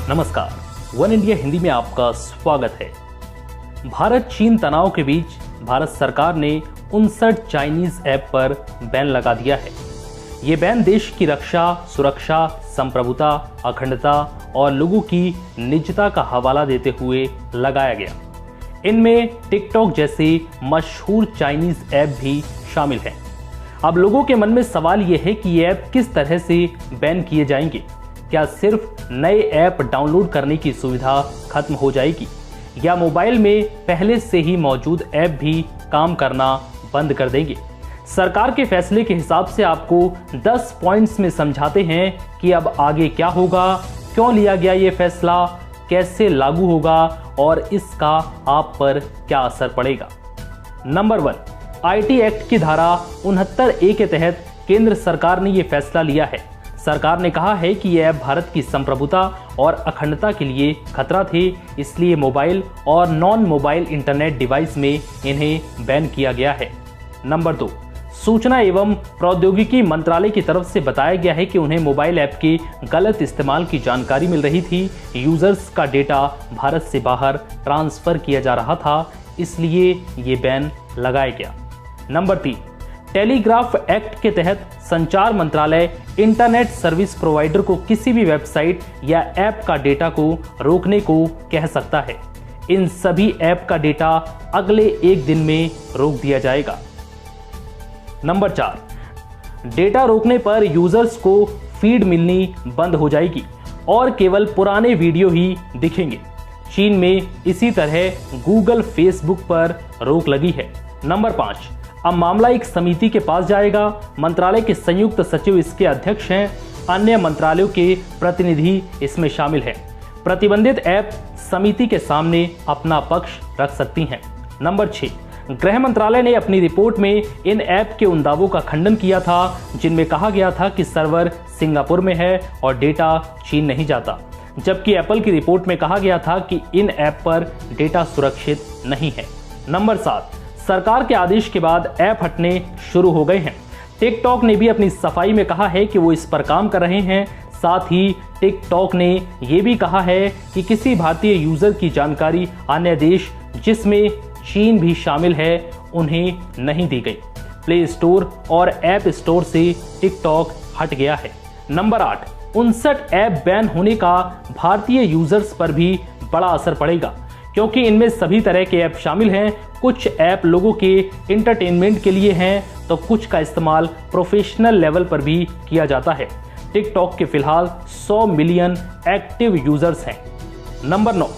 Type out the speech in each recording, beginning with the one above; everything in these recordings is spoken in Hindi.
नमस्कार, वन इंडिया हिंदी में आपका स्वागत है। भारत चीन तनाव के बीच भारत सरकार ने 59 चाइनीज ऐप पर बैन लगा दिया है। ये बैन देश की रक्षा, सुरक्षा, संप्रभुता, अखंडता और लोगों की निजता का हवाला देते हुए लगाया गया। इनमें टिकटॉक जैसे मशहूर चाइनीज ऐप भी शामिल हैं। अब लोगों के मन में सवाल यह है कि ये ऐप किस तरह से बैन किए जाएंगे। क्या सिर्फ नए ऐप डाउनलोड करने की सुविधा खत्म हो जाएगी या मोबाइल में पहले से ही मौजूद ऐप भी काम करना बंद कर देंगे। सरकार के फैसले के हिसाब से आपको 10 पॉइंट्स में समझाते हैं कि अब आगे क्या होगा, क्यों लिया गया ये फैसला, कैसे लागू होगा और इसका आप पर क्या असर पड़ेगा। नंबर 1, आईटी एक्ट की धारा 69A के तहत केंद्र सरकार ने यह फैसला लिया है। सरकार ने कहा है कि ये ऐप भारत की संप्रभुता और अखंडता के लिए खतरा थे, इसलिए मोबाइल और नॉन मोबाइल इंटरनेट डिवाइस में इन्हें बैन किया गया है। नंबर 2, सूचना एवं प्रौद्योगिकी मंत्रालय की तरफ से बताया गया है कि उन्हें मोबाइल ऐप के गलत इस्तेमाल की जानकारी मिल रही थी। यूजर्स का डेटा भारत से बाहर ट्रांसफर किया जा रहा था, इसलिए ये बैन लगाया गया। नंबर 3, टेलीग्राफ एक्ट के तहत संचार मंत्रालय इंटरनेट सर्विस प्रोवाइडर को किसी भी वेबसाइट या ऐप का डेटा को रोकने को कह सकता है। इन सभी ऐप का डेटा अगले 1 दिन में रोक दिया जाएगा। नंबर 4, डेटा रोकने पर यूजर्स को फीड मिलनी बंद हो जाएगी और केवल पुराने वीडियो ही दिखेंगे। चीन में इसी तरह गूगल, फेसबुक पर रोक लगी है। नंबर 5, अब मामला एक समिति के पास जाएगा। मंत्रालय के संयुक्त सचिव इसके अध्यक्ष हैं। अन्य मंत्रालयों के प्रतिनिधि इसमें शामिल हैं। प्रतिबंधित ऐप समिति के सामने अपना पक्ष रख सकती हैं। नंबर 6, गृह मंत्रालय ने अपनी रिपोर्ट में इन ऐप के उन दावों का खंडन किया था जिनमें कहा गया था कि सर्वर सिंगापुर में है और डेटा चीन नहीं जाता, जबकि एप्पल की रिपोर्ट में कहा गया था कि इन ऐप पर डेटा सुरक्षित नहीं है। नंबर 7, सरकार के आदेश के बाद ऐप हटने शुरू हो गए हैं। टिकटॉक ने भी अपनी सफाई में कहा है कि वो इस पर काम कर रहे हैं। साथ ही टिकटॉक ने ये भी कहा है कि किसी भारतीय यूजर की जानकारी अन्य देश, जिसमें चीन भी शामिल है, उन्हें नहीं दी गई। प्ले स्टोर और ऐप स्टोर से टिकटॉक हट गया है। नंबर 8, 59 ऐप बैन होने का भारतीय यूजर्स पर भी बड़ा असर पड़ेगा, क्योंकि इनमें सभी तरह के ऐप शामिल हैं। कुछ ऐप लोगों के एंटरटेनमेंट के लिए हैं, तो कुछ का इस्तेमाल प्रोफेशनल लेवल पर भी किया जाता है। टिकटॉक के फिलहाल 100 मिलियन एक्टिव यूजर्स हैं। नंबर 9,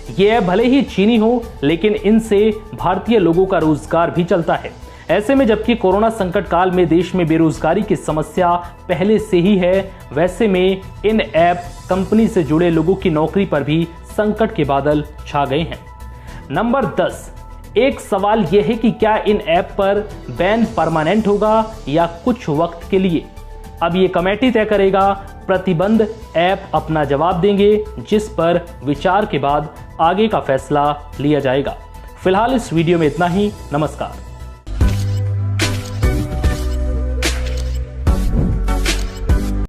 ये ऐप भले ही चीनी हो, लेकिन इनसे भारतीय लोगों का रोजगार भी चलता है। ऐसे में जबकि कोरोना संकट काल में देश में बेरोजगारी की समस्या पहले से ही है, वैसे में इन ऐप कंपनी से जुड़े लोगों की नौकरी पर भी संकट के बादल छा गए हैं। नंबर 10, एक सवाल यह है कि क्या इन ऐप पर बैन परमानेंट होगा या कुछ वक्त के लिए। अब ये कमेटी तय करेगा। प्रतिबंध ऐप अपना जवाब देंगे, जिस पर विचार के बाद आगे का फैसला लिया जाएगा। फिलहाल इस वीडियो में इतना ही। नमस्कार।